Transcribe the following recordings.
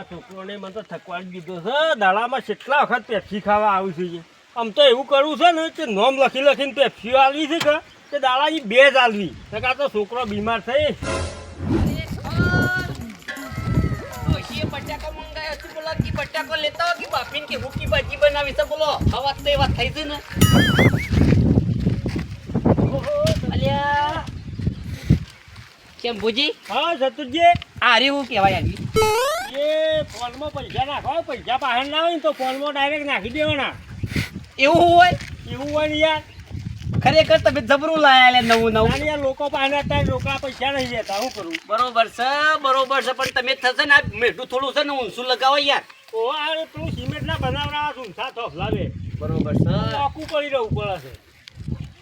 આ છોકરોને મને તો થકવાડી દીધો છે. દાડામાં કેટલા વખત પેપ્સી ખાવા આવું છું. આમ તો એવું કરવું છે ને કે નોમ લખી લખીને પેપ્સીઓ આલવી છે કે દાડાની 2 જ આલવી. આ તો છોકરો બીમાર થઈ. બટાકો લેતા હો કે બાફીને કે હુકી ભાજી બનાવી છે બોલો. હવા તો એ વાત થઈ છે ને. અલ્યા કેમ ભુજી? હા સતુજી, આ રે હું કહેવાય આવી એ ફોનમાં પૈસા નાખો. પૈસા બહાર ના હોય ને તો ફોનમાં ડાયરેક્ટ નાખી દેવાના. એવું હોય? એવું હોય ને યાર. ખરેખર તમે જબરું લાયા લે નવું નવું. યાર લોકો પાસે અત્યારે રોકડા પૈસા નહીં લેતા. શું કરું? બરોબર છે પણ તમે થશે ને આ મેઠું થોડું છે ને ઊંસું લગાવો યાર. ઓ આ પેલું સિમેન્ટ ના બનાવડા ઊંધા થોપ લાવે. બરોબર છે. આખું પડી રહેવું પડે છે.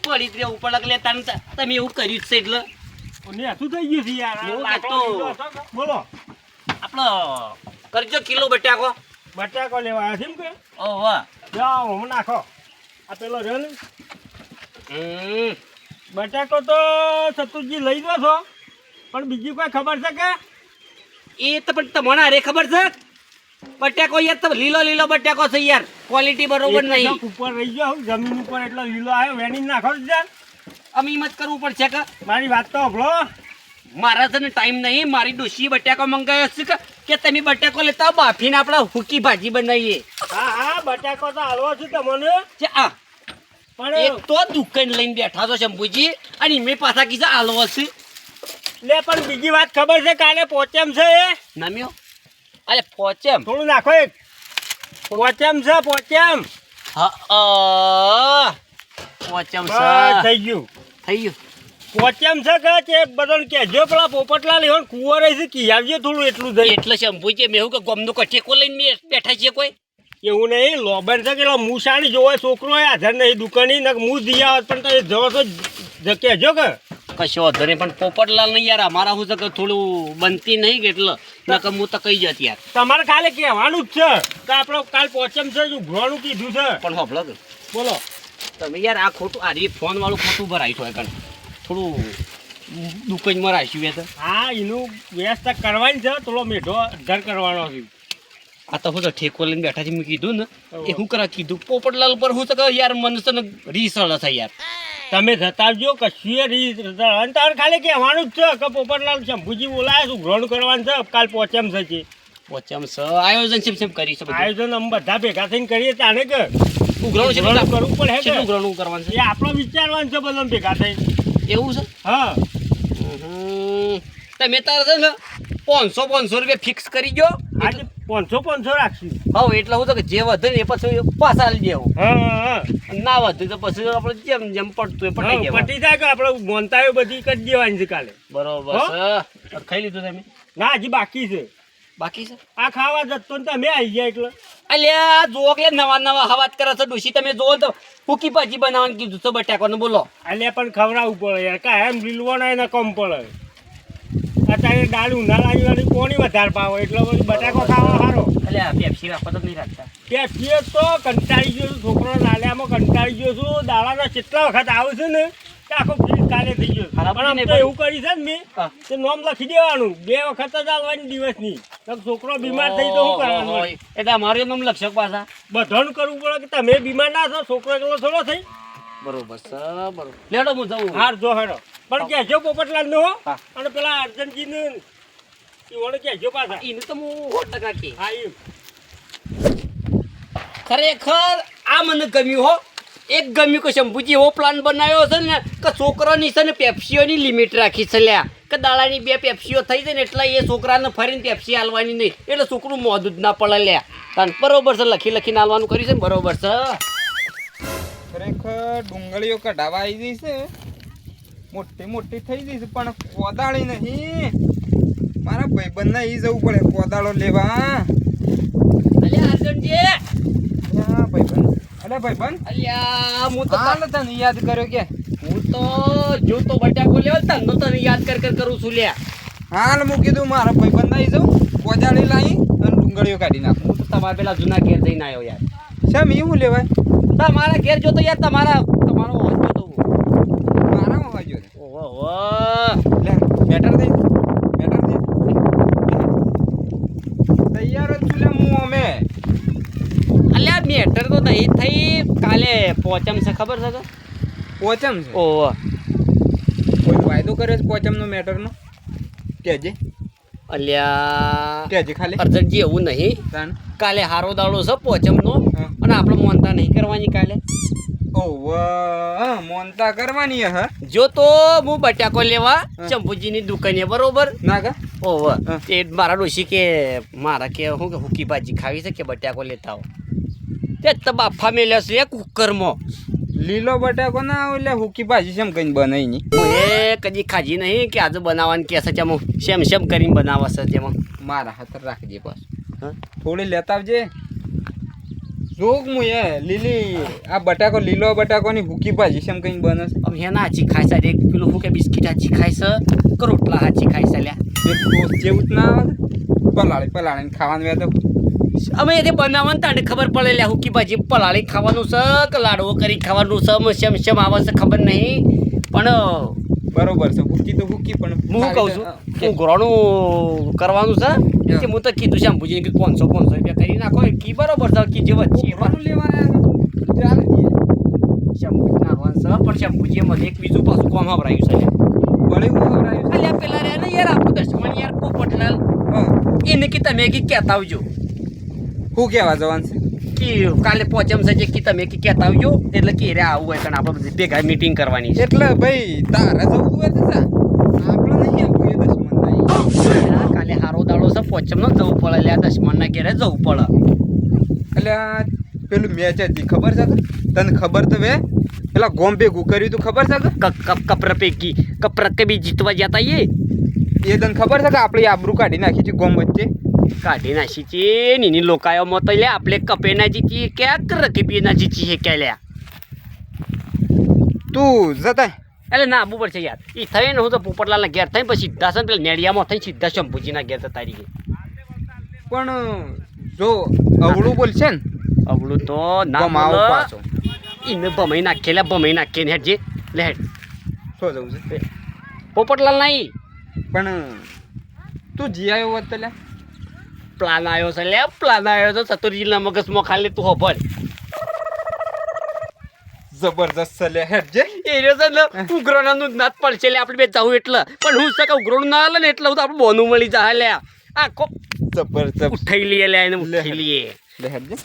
પડી જ ઉપર લગ લેતા ને તમે એવું કર્યું જ છે એટલે ને શું થઈ ગયું છે યાર? એવું લાકડો તો- લીધો હતો ને? બોલો, આપણો કરજો કિલો બટાકો. બટાકો લેવા આવ્યા છે એમ કે? ઓહો જાઓ હું નાખો. આ પેલો રહ્યો ને હમ બટાકો તો સતુજી લઈ દો છો, પણ બીજી કોઈ ખબર છે કે? એ તો પણ તમને અરે ખબર છે બટાકો યાર તો લીલો લીલો બટાકો છે યાર, ક્વોલિટી બરોબર એક નહીં. તો ઉપર રહી ગયો હું જમીન ઉપર એટલો લીલો આવ્યો વેણી નાખો છો યાર. અમે એમ જ કરવું પડશે કે મારી વાત તો સાંભળો. મારા છે ને ટાઈમ નહીં. મારી ડોશી બટાકો મંગાવ્યો છે કે તમે બટાકો લેતા આવો, બાફીને આપણે હુકી ભાજી બનાવીએ. હા હા બટાકો તો હાલવો છું તમને, છે આ પણ એક તો દુકાન લઈને બેઠા છો શંભુજી અને મેં પાછા કીધા આલવો છે લે પણ બીજી વાત ખબર છે કાલે પોચેમ છે એ નામ્યો. અરે પોચેમ થોડું નાખો. એક પોચેમ છે પોચેમ. હા પોચેમ બસ છે થઈ ગયું. થઈ ગયું. પોચેમ છે કે બધાને કહેજો પેલા પોપટલાલ એવો કુંવર છે કી આવજો થોડું એટલું થઈ. એટલે શંભુજી મેં એવું કે ગમનો કઠેકો લઈને બેઠા છીએ કોઈ એવું નહીં લોબન છે કે મૂસાણી જોવે છોકરો એ હાજર નહીં દુકાની ને મૂસ દિયા હોત પણ તો એ જવો તો કહેજો કે કશો વાંધો નહીં. પણ પોપટલાલ નહીં યાર, અમારા શું છે કે થોડું બનતી નહીં કે એટલે નકર હું તો કહી જત યાર. તમારે ખાલી કહેવાનું જ છે કે આપણે કાલ પોચેમ છે ઉઘરાણું કીધું છે. પણ હોભળો કે બોલો તમે યાર આ ખોટું આ ફોન વાળું ખોટું ભરાય છો કણ થોડું દુકાનમાં રાખ્યું એ તો. હા એનું વ્યવસ્થા કરવાની છે. થોડો મીઠો ઘર કરવાનો છે. આ તો હું તો ઠેકો લઈને બેઠા છે મેં કીધું ને એ હું કરા કીધું પોપટલાલ પર હું તો કે યાર મને છે ને રીસળ થાય યાર. તમે જતાવજો કશું રીત અને તારે ખાલી કહેવાનું જ છે કે પોપટલાલ શંભુજી બોલાય છે ઉઘરાણું કરવાનું છે કાલ પોચેમ છે. પોચમ સ આયોજન સેમ કરી છે બધું. આયોજન અમે બધા ભેગા થઈને કરીએ તાને કે ઉઘરાણું છે ઉઘરાણું કરવું પડે કે કેટલું ઉઘરાણું કરવાનું એ છે આપણો વિચારવાનું છે બધા ભેગા થઈને. એવું છે. હા તમે તારે છે ને 500 રૂપિયા ફિક્સ કરી ગયો. આજે 500 રાખશું. હા એટલે હું તો કે જે વધે ને એ પછી પાછા આવી દેવું, હા ના વધે તો પછી આપણે જેમ જેમ પડતું એ પટાઈ દેવું. પટી જાય કે આપણે મોનતાઓ બધી કરી દેવાની છે કાલે. બરોબર છે. ખાઈ લીધું તમે? ના હજી બાકી છે. બાકી છે. આ ખાવા જતો ને તમે આવી ગયા એટલે અલ્યા જો કે નવા નવા હવાત કરે છે ડોશી. તમે જોવો તો હુકી ભાજી બનાવવાનું કીધું છે બટાકાનું બોલો. એટલે પણ ખવડાવવું પડે યાર કા એમ લીલવાના એને કમ પડે. અત્યારે દાળ ઉનાળાની વાળી કોની વધારે પાવો એટલે પછી બટાકો ખાવા સારો. અલ્યા પેપ્સી રાખો તો નહીં રાખતા. ત્યાં છીએ તો કંટાળી ગયો છું. છોકરો નાલિયામાં કંટાળી ગયો છું. દાડાના કેટલા વખત આવે છે ને કે આખો ફીલ કાલે થઈ ગયો. ખરાબ પણ આમ નહીં તો ભાઈ. એવું કરી છે ને મેં હા. તે નોમ લખી દેવાનું 2 વખત જ આવવાની દિવસની. તો છોકરો બીમાર થઈ તો શું કરવાનું હોય? એટલે અમારું નામ લક્ષક પાછા. બધાનું કરવું પડે કે તમે બીમાર ના થો. છોકરો એકલો થોડો થઈ. બરોબર છે બરોબર. લેડો હું જાઉં. હાર જો હેડો પણ કહેજો પોપટલાલ નો હા. અને પેલા અર્જનજી ને ઈવોને કહેજો પાછા. એનું તો હું 100% કે હા એમ ખરેખર આ મને ગમ્યું હો. એક ગમ્યું કે શંભુજી એવો પ્લાન બનાવ્યો છે ને કે છોકરાની છે ને પેપ્સીઓની લિમિટ રાખી છે લ્યા કે દાડાની 2 પેપ્સીઓ થઈ જાય ને એટલે એ છોકરાને ફરીને પેપ્સી હાલવાની નહીં એટલે છોકરું મોઢું જ ના પડે લ્યા. કારણ બરોબર છે લખી લખીને હાલવાનું કર્યું છે ને બરોબર છે. ખરેખર ડુંગળીઓ કઢાવા આવી ગઈ છે, મોટી મોટી થઈ ગઈ છે પણ કોદાળી નહીં. મારા ભાઈબંધને ઈ જવું પડે કોદાળો લેવા. અલ્યા અર્જુનજી, હા ભાઈબંધ. અરે ભાઈબંધ અલ્યા હું તો હાલ તને યાદ કર્યો કે હું તો જો તો બટાકો લેવા તને તને યાદ કર કરું છું લ્યા. હાલ મૂકી કીધું મારા ભાઈબંધ આવી જાઉં કોદાળી લાવી અને ડુંગળીઓ કાઢી નાખું. હું તો તમારા પેલા જૂના ઘેર જઈને આવ્યો યાર. શેમ એવું લેવાય? તમારા ઘેર જો તો યાર તમારો વાંચો તો મારામાં વાગ્યો ને. ઓહો લે બેટર થઈ બેટર થઈ તૈયાર મેટર તો નહીં થઈ કાલે પોચમ છે ખબર છે કે પોચમ છે ઓહો કોઈ વાયદો કર્યો છે પોચમનો મેટરનો કેજે અલ્યા કેજે ખાલી અર્જનજી એવું નહીં તાણ કાલે હારો દાડો છે પોચમનો હા. અને આપણે મોનતા નહીં કરવાની કાલે ઓવ મોનતા કરવાની હ જો તો હું બટાકો લેવા ચંપુજીની દુકાને બરોબર ના કા ઓવ હા. એ મારા ડોશી કે મારા કે હું કે હુકી ભાજી ખાવી છે કે બટાકો લેતા આવો તે તો બાફા મેલ્યા છે કુકરમાં લીલો બટાકો ના આવે એટલે હુકી ભાજી શેમ કઈ બનાવી ની હું એ કદી ખાજી નહીં કે આજે બનાવવાની કે છે ચમો શેમ કરીને બનાવે છે તેમાં મારા હાથ રાખજે પાછું હા? થોડી લેતા આવજે જોગ હું એ લીલી આ બટાકો લીલો બટાકોની હુકી ભાજી શેમ કઈ બને છે હવે હેના હાચી ખાય છે એક પેલું હું કે બિસ્કીટ હાચી ખાય છે કે રોટલા હાચી ખાય છે લ્યા એક ટોસ્ટ જેવું જ ના આવે પલાળીને ખાવાનું વેતો અમે એ બનાવવાનું તાને ખબર પડે લ્યા હુકી ભાજી પલાળી ખાવાનું છે કે લાડવો કરી ખાવાનું છે શેમ આવે છે ખબર નહીં પણ બરોબર છે હુકી તો હુકી પણ હું કહું છું હું ઘોડાનું કરવાનું છે કે હું તો કીધું છે આમ ભૂજીને કે 500 રૂપિયા કરી નાખો કી બરોબર છે કી જે વચ્ચે ઘોડાનું લેવાના ચાલે શેમ્પૂ નાખવાનું છે પણ શેમ્પૂજી મને એક બીજું પાછું કોમ વાપરાયું છે બળી ગયું અલ્યા પેલા રે ને યાર આપણું દશમન યાર પોપટલાલ એને કે તમે કે કહેતા આવજો હું કેવા જવાનું છે કે કાલે પોચમ છે જે કે તમે કે કહેતા આવજો એટલે કે રે આવું હોય કારણ આપણે બધી ભેગા મીટિંગ કરવાની છે એટલે ભાઈ તારે જવું હોય તો જા આપણે નહીં આપવું એ દશમન નહીં કાલે હારો દાડો છે પોચમ નો જવું પડે લ્યા દશમન ના ઘેરે જવું પડે એટલે પેલું મેચ હતી ખબર છે કે તને ખબર તો વે પેલા ગોમ ભેગું કર્યું તું ખબર છે કે કપરા પૈકી કપરા કે બી જીતવા જતા એ તને ખબર છે કે આપણે આબરૂ કાઢી નાખી છે ગોમ વચ્ચે કાઢી નાખી છે નીની લોકાયો મત લે આપણે કપે ના જીતીએ ક્યાં રકીબી ના જીતી છે કે લ્યા તું જતા એટલે ના આબુ પડશે યાર એ થઈને હું તો પોપટલાલના ઘેર થઈને પછી સીધા છે ને પેલા નેડિયામાં થઈને સીધા શંભુજીના ઘેર જતા રહીએ પણ જો અવળું બોલશે ને અવળું તો ના ગમાવો બોલે. પાછો એને ભમાઈ નાખેલા ભમાઈ નાખીએ ને હેડજે લે હેડ શું જવું છે પોપટલાલ નહીં પણ તું જી આવ્યો હોત તો લે પ્લાન આવ્યો છે લે પ્લાન આવ્યો તો ચતુર્જીના મગજમાં ખાલી તું હોભર જબરજસ્ત છે લે હેડ જે એ રહ્યો છે ને ઉગ્રણાનું નાત પડશે લે આપણે બે જાવું એટલે પણ હું શકે ઉગ્રણું ના હાલે ને એટલે હું તો આપણે બોનું મળી જાય લે આખો જબરજસ્ત ઉઠાઈ લઈએ લે એને ઉઠાઈ લઈએ લે હેડ જે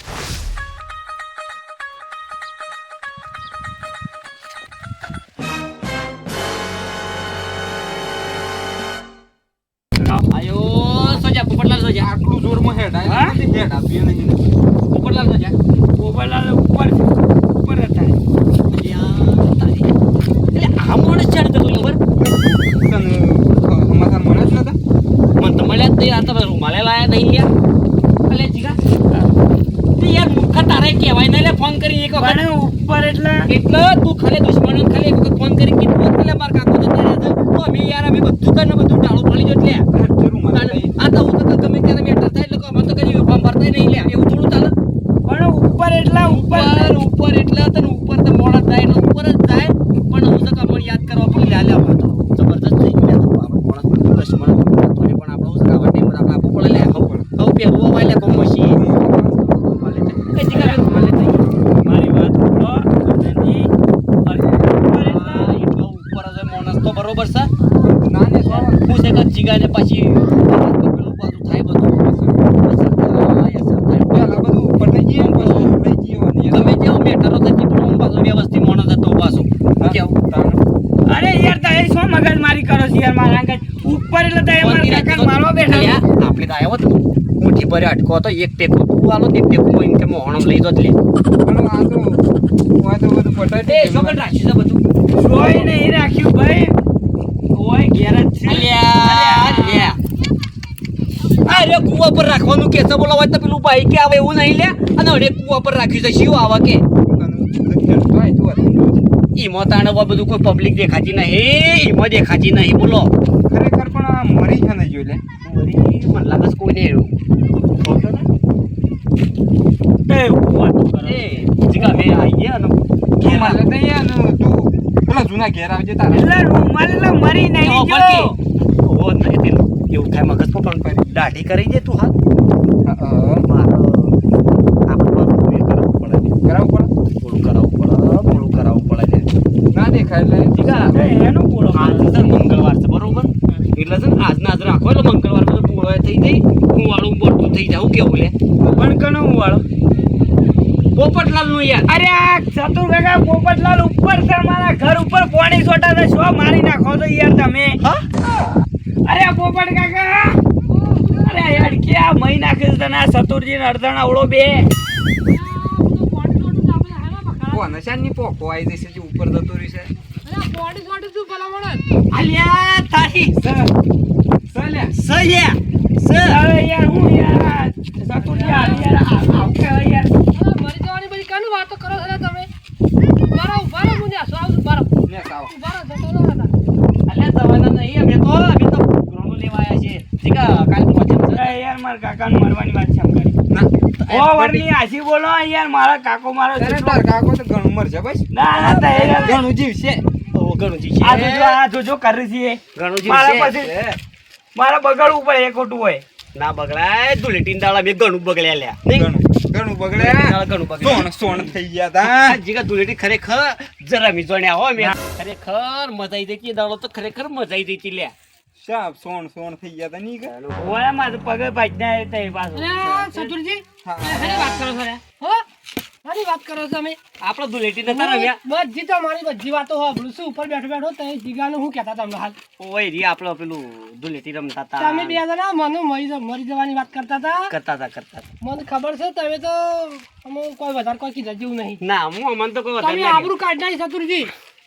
આયો સોજા પોપટલાલ સોજા આટલું જોરમાં હેડ હા? આવ્યું હેડ આપ્યું નહીં ને. પોપટલાલ સોજા મોબાઈલ ઉપર હતા એટલે આ માણસ ચાડ તો ખબર તને સમાચાર મળે જ નતા મને તો મળ્યા જ નહીં આ તો રૂમાલે લાયા નહીં લ્યા અલે જીગા તે યાર મુખા તારે કહેવાય ને લે ફોન કરી એક વખત પણ ઉપર એટલે એટલે તું ખાલી દુશ્મનો ખાલી એક વખત ફોન કરી કીધું એટલે માર કાકો જતા રહ્યા છે તો અમે યાર અમે બધું તને બધું ટાળું પડી જત લે જરૂર મળે આ તો હું તો ગમે ત્યારે મેટર થાય એટલે અમે તો કદી ફોર્મ ભરતા નહીં લે એવું થોડું ચાલે પણ ઉપર એટલે ઉપર એટલે તને ઉપર તો મોડા જાય એટલે ઉપર જ જાય પણ હું તો કમળ યાદ કરવા પડે લે આલ્યા તો જબરદસ્ત થઈ ગયા તો આપણો મોણસ બધું દુશ્મન થોડી પણ આપણે હું સકાવા ટાઈમ આપણે આપવું પડે લે હવે પેલું વાય લે કોમ મશી મળે એ જીગા મળે મારી વાત સાંભળો, જલ્દી. અને ઉપર એટલે એટલો ઉપર જ મોણસ તો બરોબર છે ના ને સો હું છે કે જીગાને પાછી પેલું બધું થાય બધું અસર થાય પેલા બધું ઉપર લઈ જઈએ ને પછી લઈ જઈએ અને તમે જેવું મેટરો થતી પણ હું પાછો વ્યવસ્થિત માણસ હતો પાછો કેવું અરે યાર તારે શું મગજ મારી કરો છો યાર મારા આગળ ઉપર એટલે તારે મારા કાકા મારવા બેઠા છો. આપણે તો આવ્યો હતો મુઠ્ઠી ભરે અટકો હતો એક ટેકો તું આલો ને એક ટેકો હું એમ કે મોહણમ લઈ દો જ લે પણ આ તો બધું પટાઈ એ છોકર રાખ્યું છે બધું કોઈ નહીં રાખ્યું ભાઈ કોઈ ઘેર જ છે અલ્યા લ્યા અરે કુવા પર રાખવાનું કે છે બોલાવાય તો પેલું ભાઈ કે આવે એવું નહીં લે અને હવે કુવા પર રાખ્યું છે શું આવે કે ઈમાં તાણવા બધું કોઈ પબ્લિક દેખાતી નહીં ઈમાં દેખાતી નહીં બોલો ખરેખર પણ આ મરી છે ને જોઈ લે મને લાગે છે કોઈ નહીં રહ્યું એ વાત કરો. એ જીગા મેં આવી ગયા ને તું મારે તો યાર ને તું પેલા જૂના ઘેર આવજે તારે એટલે રૂમાલ એટલે મરી નહીં ઓ ગયો. બરકી ઓ નહીં તેલ એવું થાય મગજ પર પણ દાઢી કરી દે તું હાથ મારો આપણે ખાઈ લે એનો પૂરો આજે છે મંગળવાર છે બરોબર એટલે છે ને આજના આજ રાખો એટલે મંગળવાર બધો પૂળો થઈ જાય હું વાળું બોલતું થઈ જાઉં કેવું લે પણ કનો હું વાળો પોપટલાલ નું યાર અરે આ ચતુર કાકા પોપટલાલ ઉપર છે મારા ઘર ઉપર પાણી છોટા છે શો મારી નાખો તો યાર તમે અરે આ પોપટ કાકા અરે યાર કે આ મહી નાખે છે તને આ ચતુરજી ને અડધણ આવડો બે કોને શાની પોકો આવી જશે જે ઉપર જતો રહી છે અલ્યા તારી ચાલ્યા સયા સ અરે યાર હું યાર ચતુરજી યાર આવ કે યાર ને સાવ અલ્યા જવાના નહીં અમે તો ગ્રોનો લેવા આવ્યા છે જીગા કાલ પહોંચે છે અરે યાર મારા કાકાને મરવાની વાત છે એમ કરી ના ઓ વરની આશી બોલો યાર મારા કાકો મારો અરે દીકરો. તાર કાકો તો ઘણું મરશે બસ ના ના તો એ યાર ઘણું જીવશે ઓ ગણુજી આ જોજો કરી છે ગણુજી મારા છે પછી મારા બગાડવું પડે એ ખોટું હોય ના બગડાય ધૂળેટીન દાડા મેં ઘણું બગડ્યા લ્યા નહીં ઘણું બગડે ઘણું બગડ્યા સોણ થઈ ગયા તા આ જીગા ધૂળેટી ખરેખર જરા મીજોણ્યા હો મેં ખરેખર મજા આવી જતી દાડો તો ખરેખર મજા આવી જતી લ્યા શાપ સોણ થઈ ગયા તા ની કે ઓય મારું પગે ભાજના એ તઈ પાછો ચતુરજી હા. શેની વાત કરો છો રે? હો? શાની વાત કરો છો તમે? આપડે ધૂળેટી નતા રમ્યા બધી તમારી બધી વાતો સાંભળું છું. ઉપર બેઠો બેઠો તે જીગાનું શું કહેતા તમને હાલ? ઓય રી આપડે પેલું ધૂળેટી રમતા તા તમે બે જણા મને મરી જવાની વાત કરતા હતા. કરતા તા મને ખબર છે તમે તો અમે કોઈ વધારે કોઈ કીધા જેવું નહીં. ના હું અમન તો કોઈ વધારે તમે લાગે. આબરૂ કાઢી નાખી ચતુરજી.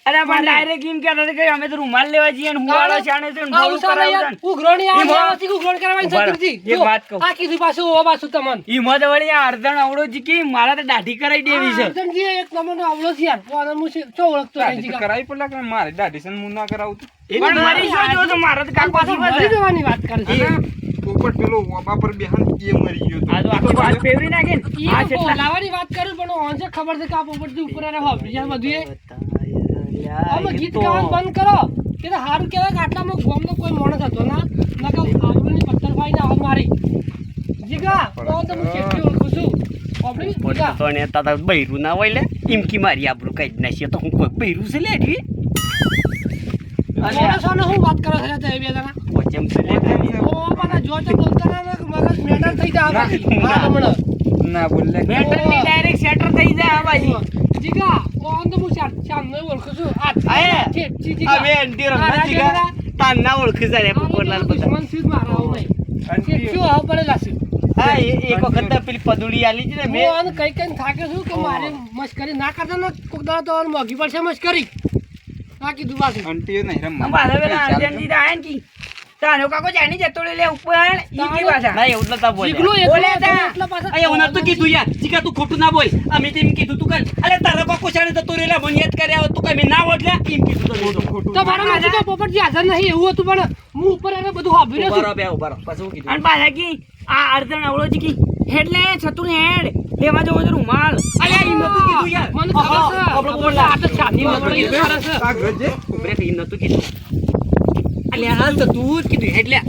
અરે પણ ડાયરેક્ટ એમ કહેતા હતા કે અમે તો રૂમાલ લેવા જઈએ ને હુવાળો છાણે છે ને આવું ભોળું સારું યાર. કરાવતા ને. ઉઘરાણી એમાં- આવવાથી ઉઘરાણી કરવાની ઉભા રહો. ચતુરજી. એક જો, વાત કહું. આ કીધું પાછું ઓ પાછું તમને. ઈમાં તો વળી આ અડધણ અવળો જીકી મારા તો દાઢી કરાવી દેવી છે અર્જનજી એક નંબરનો આવડો છે યાર. તો આને હું શું ઓળખતો નહીં દાઢી તો જીગા. કરાવી પડે કે મારે દાઢી છે ને હું ના કરાવું તો પણ મરી શું જો તો મારો તો કાકો પાછો જીવત મરી છે. જવાની વાત કરે છે. અને પોપટ પેલો વાપા પર બેહન એ મરી ગયો આ તો આખો હાથ ફેરવી નાખે ને ઈ આ તો કેટલા બોલાવાની વાત કરું પણ ઓનસે ખબર છે કે આ પોપટથી ઉપર આને હોભળી જાય બધું એ. અમે ગીત ગાવાનું બંધ કરો કે તો સારું કહેવાય કે આટલામાં ગામનો કોઈ માણસ હતો ના નકર આબરૂની પથ્થરફાઈ ના હોય મારી જીગા તો તો હું કેટલી ઓળખું છું ઓબળી જીગા તો ને તાતા બૈરું ના હોય લે ઈમકી મારી આબરૂ કઈ જ નાખી તો હું કોઈ બૈરું છે લે રી માણસોને હું વાત કરો છો તે બે જણા વચમ છે લે ઓ મને જો તો બોલતા ના મગજ મેટર થઈ જાય આ બાજુ. હા હમણાં ના બોલે મેટર ની ડાયરેક્ટ સેટર થઈ જાય આ બાજુ જીગા ઓન તો હું શામને ઓળખું છું આ આયે. છે જીગા હવે એન્ટી રમના જીગા તાન ના ઓળખી જાય પોપટલાલ બધા દુશ્મન સીધ મારા આવું નહીં શું આવ પડેલા છે હા એક વખત પેલી પદુડી આલી છે ને હું મેં આને કઈ કઈ થાકે છું કે મારે મસ્કરી ના કરતા ને કોક દાડો તો આને મોંઘી પડશે મસ્કરી આ કીધું પાછું આંટીઓ નહીં રમવા પાછા પેલા અર્જનજી આયા ને કી તાનો કાકો જાણી જતો લે ઉપર ઈ કી પાછા ના એવું નતા જીગલો બોલ્યા એકલો બોલે હતો તા. એટલા પાછા અરે એવું નતું કીધું યાર જીગા તું ખોટું ના બોલ અમે તેમ કીધું તું કર અરે તારા બાપુ શાણે તો રેલા મને યાદ કર્યા તું કઈ મેં ના ઓટલ્યા એમ કીધું તો ખોટું તો મારા માસી તો પોપટજી હાજર નહીં એવું હતું પણ હું ઉપર એને બધું સાંભળ્યું ઉભા છું રહો બે ઉભા રહો પાછું હું કીધું અને પાછા કી આ અર્ધણ અવળો જીકી એટલે છતું હેડ લેવા જવો તો રૂમાલ અલ્યા ઈ નતું કીધું યાર મને ખબર છે આપણો પોપટલાલ. આ તો છાતી માં પડી ગયું છે. આ ગજે ઉભરે ઈ નતું કીધું અલ્યા હા તો તું જ કીધું હેડલ્યા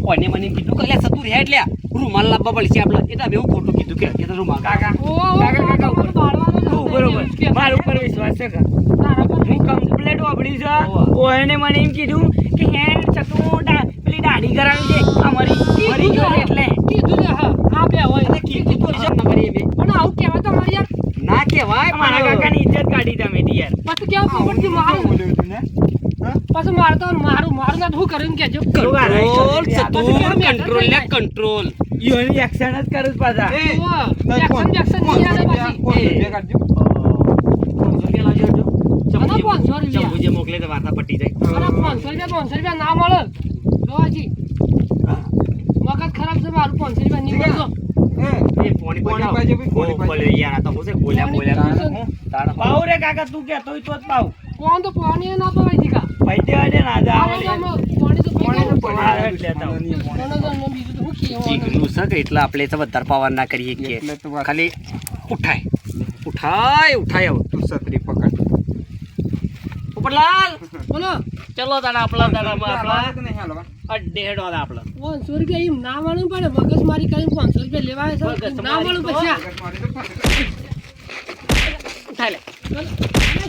કોને મને એમ કીધું કે અલ્યા સતુર હેડલ્યા રૂમાલ લાવવા પડશે આપણે એટલે મેં એવું ખોટું કીધું કે એ તો રૂમાલ કાકા ઓ, કાકા કાકા ઉપર બાળવાનો જ તું હતો, બરોબર એવું જ કે. મારા ઉપર વિશ્વાસ છે કે તારા પર હું કમ્પ્લેટ વાપરી છે ઓવા. ઓયને મને એમ કીધું કે હેડ છતું પેલી દાઢી કરાવી છે આ મરી ગયો છે એટલે કીધું છે, હા આ બે હોય એટલે કીધું તો છે ના કરી મેં પણ આવું કહેવાય તો મારી યાર ના કહેવાય મારા પણ કાકાની ઇજ્જત કાઢી તમે તી યાર પાછું કેવું પોપટજી મારું બોલ્યું તું ને પાછું મારે તો મારું ના શું કર્યું કેજો કંટ્રોલ પછી સતુર કેમ કંટ્રોલ લે થાય? કંટ્રોલ ઈઓની એક્શન જ કરું પાછા એ એક્શન બેક્શન નહીં આવે પાછી. રૂપિયા કાઢજો 500 લાવજો જો આના 500 રૂપિયા. ચંપુ જે મોકલે તો વાર્તા પટી જાય અરે 500 રૂપિયા ના મળે જોવાજી મગજ ખરાબ છે મારું 500 રૂપિયા નહીં મળતો એ પોણી પોણી પાજો પાજો ભઈ, પોણી પાજો. યાર આ તો હું છે બોલ્યા બોલ્યા પોણી તાણ પાઉ રે કાકા તું કહેતો હોય તો જ પાઉ કોણ તો પાણી ના પવાય દીકા ભાઈ દેવા દે ના જા પાણી તો પોણી તો પીવું. હા, એટલે તો. બીજું તો શું કહેવાનું? ચીકનું છે કે એટલે આપણે તો વધારે પાવર ના કરીએ કે એટલે તો વાત. ખાલી ઉઠાય આવો તું છત્રી પકડ ઉપરલાલ બોલો ચલો તારા આપલા હાલવા આપલા કે નહીં હાલવા? અડ્ડે હેડો આપલા 500 રૂપિયા એમ ના મળવું પડે મગજ મારી કરીને 500 રૂપિયા લેવાય છે મગજ ના મળવું પછી આ. મગજ મારી તો ફાટી. ઉઠાય લે ચાલો.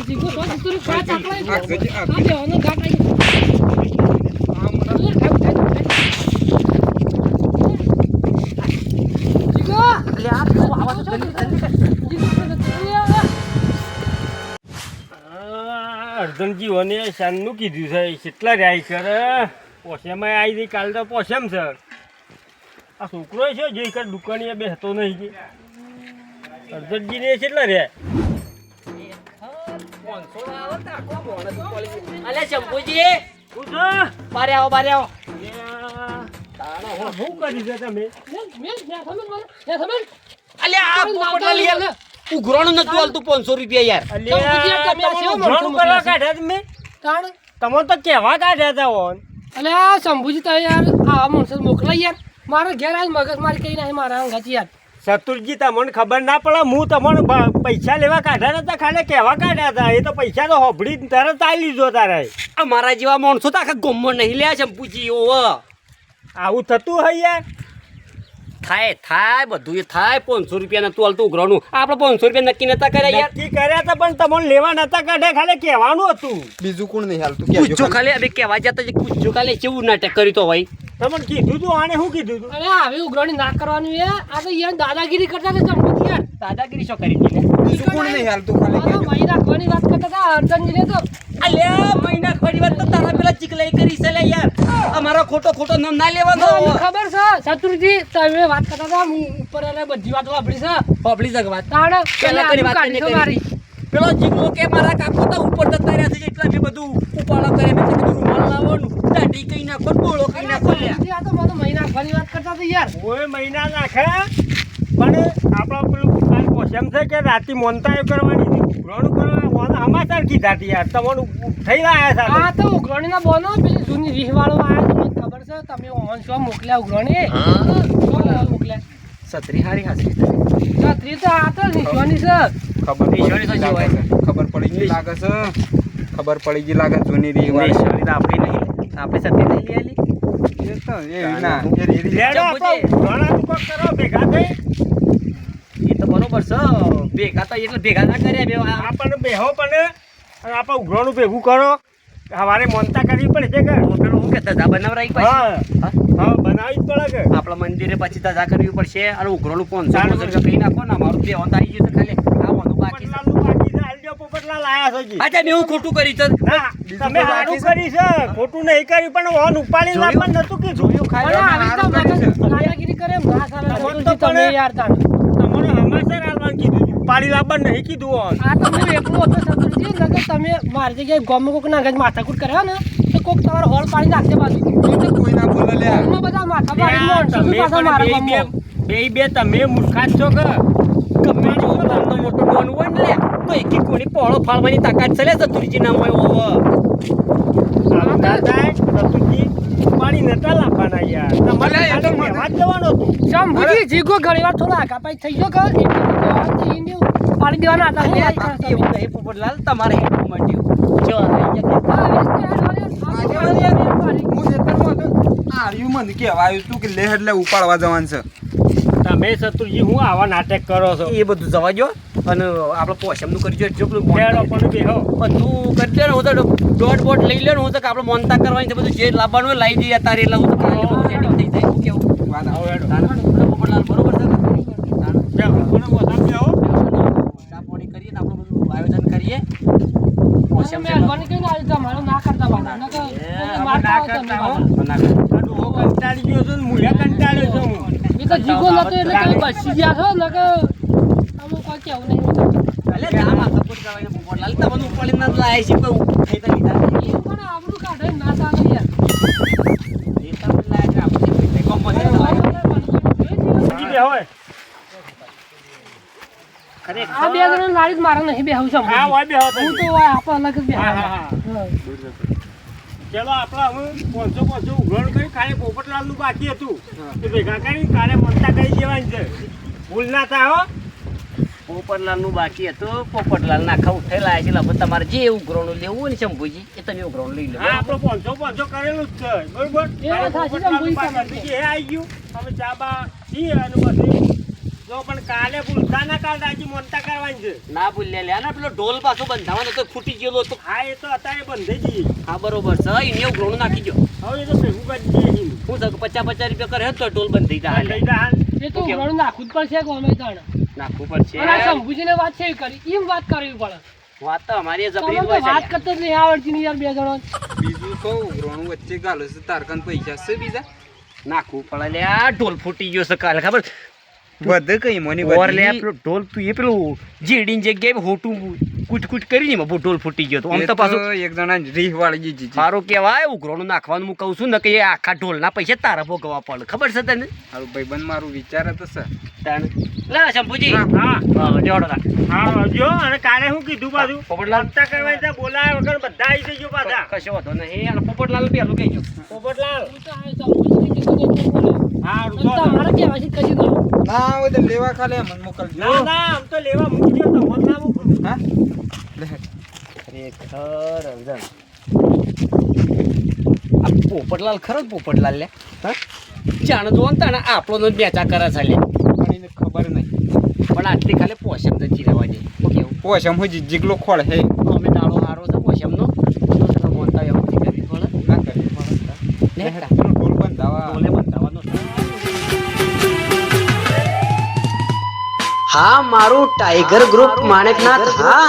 જીગો તો તું કાચ આકલા આગળ જે આ બેવાનો ઘાટ આવી જીગો એટલે આ તો આવા તો અર્જુનજી ઓને શાનનું કીધું છે કેટલા રહ્યા કરે પોસેમાં આવી હતી કાલ તો પોસેમ છે આ છોકરો છે જે કર દુકાને બે હતો નહીં કે અર્જુનજીને કેટલા રહ્યા અલે શંભુજી શું છે બારે આવો બારે આવો શું કરી છે તમે અલે આ પોપટલાલ યાર ઉઘરાણું નતું હાલતું 500 રૂપિયા યાર તમે તો કેવા કાઢ્યા હતા ઓન અલે આ શંભુજી તમે યાર આ માણસો મોકલાય યાર મારા ઘેર આજ મગજ મારી કઈ નાખી મારા અંગાથી યાર ચતુરજી તમને ખબર ના પડે હું તમને પૈસા લેવા કાઢ્યા નતા ખાલી કેવા કાઢ્યા હતા એ તો પૈસા તો હોભળી તરત આવી લીધો તારે આ મારા જેવા માણસો તો આખા ગોમમાં નહીં લ્યા શંભુજી ઓવ આવું થતું હોય યાર થાય બધું એ થાય 500 રૂપિયા નતું હાલતું ઉઘરાણું આપણે 500 રૂપિયા નક્કી નતા કર્યા યાર નક્કી કર્યા હતા પણ તમને લેવા નતા કાઢ્યા ખાલી કહેવાનું હતું બીજું કોણ નહીં હાલતું પૂછો ખાલી હવે કહેવા જતા પૂછો ખાલી કેવું નાટક કર્યું તો ભાઈ તમને કીધું તું આને શું કીધું તું અરે હવે ઉઘરાણી ના કરવાની એ આ તો યાર દાદાગીરી કરતા હતા શંભુજી યાર દાદાગીરી શું કરી હતી બીજું કોણ નહીં હાલતું ખાલી આ ભાઈ રાખવાની વાત કરતા હતા અર્જુનજીને તો અલ્યા મહિના ખોડી વાત તો તારા પેલા ચીકલાઈ કરી છે લે યાર અમારો ખોટો નામ ના લેવાનો મને ખબર છે શત્રુજી તમે વાત કરતા હતા હું ઉપર અને બધી વાત વાપરી છે પબ્લિક જગ વાત તાણ પેલા કરી વાત કાઢી છે મારી પેલો જીગલો કે મારા કાકો તો ઉપર જતા રહ્યા છે એટલે મેં બધું ઉપાડો કરે મેં કીધું રૂમાલ લાવવાનું દાઢી કઈ નાખો બોળો કઈ નાખો લે આ તો મને મહિના ફરી વાત કરતા હતા યાર કોઈ મહિના નાખે પણ આપણા પેલું કાલ પોસેમ છે કે રાતે મોનતાયો કરવાની હતી ઉઘરાણું કરવા સમાચાર કીધા હતી યાર તમને થઈ રહ્યા છે આ તો ઉઘરાણીના બોનો પેલી જૂની રીહવાળો આયા છે મને ખબર છે તમે ઓન શો મોકલ્યા ઉઘરાણી શું મોકલ્યા સત્રી હારી હાસી છત્રી તો આ તો નિશાની છે ખબર પડી ગઈ લાગે છે ખબર પડી ગઈ લાગે જૂની રીવાળી આપણે સત્રી નહીં લેલી એ તો એ ના એ રીરી લેડો આપણો ઘણા દુકાન કરો ભેગા થઈ એ તો બરોબર છે ભેગા તો એટલે ભેગા ના કર્યા બે આપણને બેહો પણ અને આપણે ઉઘરાણું ભેગું કરો સવારે મોનતા કરવી પડે છે કે પેલું હું કે ધજા બનાવરાઈ પછી હા હા બનાવી જ પડે કે આપણા મંદિરે પછી ધજા કરવી પડશે અને ઉઘરાણું 500 રૂપિયા કઈ નાખો ને અમારું બે હોત આવી ગયું છે ખાલી આ વધુ બાકી છે પોપટલાલનું બાકી છે હાલજો પોપટલાલ આયા છે જી અચ્છા મેં હું ખોટું કરી છે ના તમે સારું કરી છે ખોટું નહીં કર્યું પણ ઓન ઉપાડી લાવવાનું નતું કીધું પણ આવી તો દાદાગીરી કરે એમ ના સારા શત્રુજી તમે યાર તાણ તમને હમાસર આલવાનું કીધું હતું. ઉપાડી લાવવાનું નહીં કીધું ઓન આ તો હું એકલો હતો શત્રુજી નકર તમે મારી જગ્યાએ ગામમાં કોક ના ગજ માથાકૂટ કર્યા ને તો કોક તમારો હોલ પાડી નાખશે બાજુ કોઈ ના બોલે લે ગામમાં બધા માથા પાડી માણસો તમે બી પાછા પણ મારા બે ગામમાં. બે તમે મૂર્ખા જ છો કે ગમે જો નાનો મોટો ડોન હોય ને લે તો એકી કોની પોળો ફાળવાની તાકાત છે લે સતુરજી નામ હોય ઓવ આવું ના થાય રતુજી ઉપાડી નતા લાવવાના યાર તમારે અલ્યા, એ તો ખાલી કહેવા જ જવાનું હતું શંભુજી જીગો ઘણીવાર થોડા આઘાપાઈ થઈ ગયો કે પાડી દેવાના હતા હું વાત કરો તમે? એવું નહીં પોપટલાલ તમારે હેઠું મટ્યું જો આવી ગયા હા, આવી રીતે હું ખેતરમાં હતો આર્યું મને કહેવાયું તું કે લે એટલે ઉપાડવા જવાનું છે તમે શત્રુજી હું આવા નાટક કરો છો એ બધું જવા જો અને આપણે પોસમનું કરજો જો પેલું લેડો પણ બેહો બધું કરી દે ને હું તો દોઢ બોટ લઈ લે ને હું તો કે આપણે મોનતા કરવાની છે બધું જે લાવવાનું હોય લાવી દઈએ તારે એટલે હું તો કાલે બધું setting થઈ જાય હું કેવું વાત આવો હેડો પોપટલાલ બરોબર છે જાઓ, કોને બોલાવ બેહો. ચા પાણી કરીએ ને આપણે બધું આયોજન કરીએ પોસમ છે મહેરબાની કરીને આવી તમારો ના કરતા બાના નકર મારતા હો તમે બાના. આ ડોહો કંટાળી ગયો છું ને મુળિયા કંટાળ્યો છું હું. એ તો જીગો નતો એટલે તમે બચી ગયા છો નકર અમુક કોઈ કેવું નહીં હોતું. અલે જા માથા પર જવાય પોપટલાલ તમને ઉપાડીને ના લાયા છે કોઈ થઈ તો લીધા એ પણ આબરૂ કાઢે ના ચાલે યાર. એ તમને લાયા છે આપણે કોમ્પોઝ હજી બેહો એ. આ બે જણા લાડી જ મારે નહીં બેહવું છે હા હોય બેહો તમે. હું તો હોય આપણે અલગ જ હા, બેહવા. હા, હા. ચલો આપણે હવે 500 ઉઘરાણ કરી ખાલી પોપટલાલનું બાકી હતું તો ભેગા કરી કાલે મનતા કરી દેવાની છે ભૂલ ના થાય હો પોપટલાલનું બાકી હતું પોપટલાલ નાખા ઉઠેલા છે એટલે તમારે જે ઉઘરાણું લેવું હોય ને શંભુજી એ તમે ઉઘરાણું લઈ લો હા આપણે 500 કરેલું જ છે બરોબર એ વાત સાચી છે, પોપટલાલનું ભૂઈ બાકી સમજી. હતું. એ આવી ગયું અમે ચા બા છીએ અને પછી જો પણ કાલે ભૂલતા ના કાલ રાજી મોનતા કરવાની છે. ના ભૂલ્યા લ્યા ને પેલો ઢોલ પાછો બંધાવાનો તો ફૂટી ગયેલો હતો. હા એ તો અત્યારે બંધાઈ જઈએ. હા બરોબર છે એને ઘણું નાખી દો. હવે એ તો ભેગું કરી દઈએ છીએ. હું તો 50 રૂપિયા કરે તો ઢોલ બંધ થઈ જાય. લઈ જા હાલ. એ તો ઉઘરાણું નાખવું જ પડશે ગમે તાણ. નાખવું પડશે. અને આ શંભુજીને વાત છે એવી કરી એમ વાત કરવી પડે. વાત તો અમારી જબરી તમને હોય તો વાત છે. કરતા જ નહીં આવડતી નહીં યાર બે જણા. બીજું કહું ઉઘરાણું વચ્ચે ગાલો છે તારકન પૈસા છે બીજા નાખવું પડે લ્યા ઢોલ ફૂટી ગયો છે કાલે ખબર. વધે કઈ મને ઓર લે પેલો ઢોલ તું એ પેલું જેડીન જગ્યાએ હોટું કૂટ કરીને એમાં બહુ ઢોલ ફૂટી ગયો તો આમ તો પાછું એક જણા રીહ વાળી જીજી સારું કહેવાય ઉઘરોનું નાખવાનું હું કહું છું ને કે એ આખા ઢોલના પૈસા તારા ભોગવવા પડે ખબર છે તને. હારું ભાઈબંધ મારું વિચાર હતો સર તને લે શંભુજી હા હા જોડો રાખ. હા જો અને કાલે શું કીધું પાછું પોપટલાલ મોનતા કરવાની છે બોલાયા વગર બધા આવી જજો પાછા. કશો વાંધો નહીં અને પોપટલાલ પેલું કહેજો. પોપટલાલ હું તો આ શંભુજીને કીધું ને એટલે બોલે. હા અને રૂકો તમારે કહેવાય છે કશું ના. ના હોય તો લેવા ખાલી મને મોકલજો ના ના આમ તો લેવા મૂકી દો તો મત ના મૂકું. હા લે. ખરેખર અર્જન આ પોપટલાલ ખરો જ પોપટલાલ લે હા જાણ જો ને તાણે આપણો જ બેચા કરે છે લે પણ એને ખબર નહીં પણ આટલી ખાલી પોસમ જતી રહેવા દે કેવું પોસમ હું જીગલો ખોળ હે અમે દાડો હારો છે પોસમનો તો તને મોનતા વ્યવસ્થિત કરવી પડે ના કરી પડે લે ઢોલ બંધાવા ઢોલે બંધાવાનો હા મારું ટાઈગર ગ્રુપ માણેકનાથ હા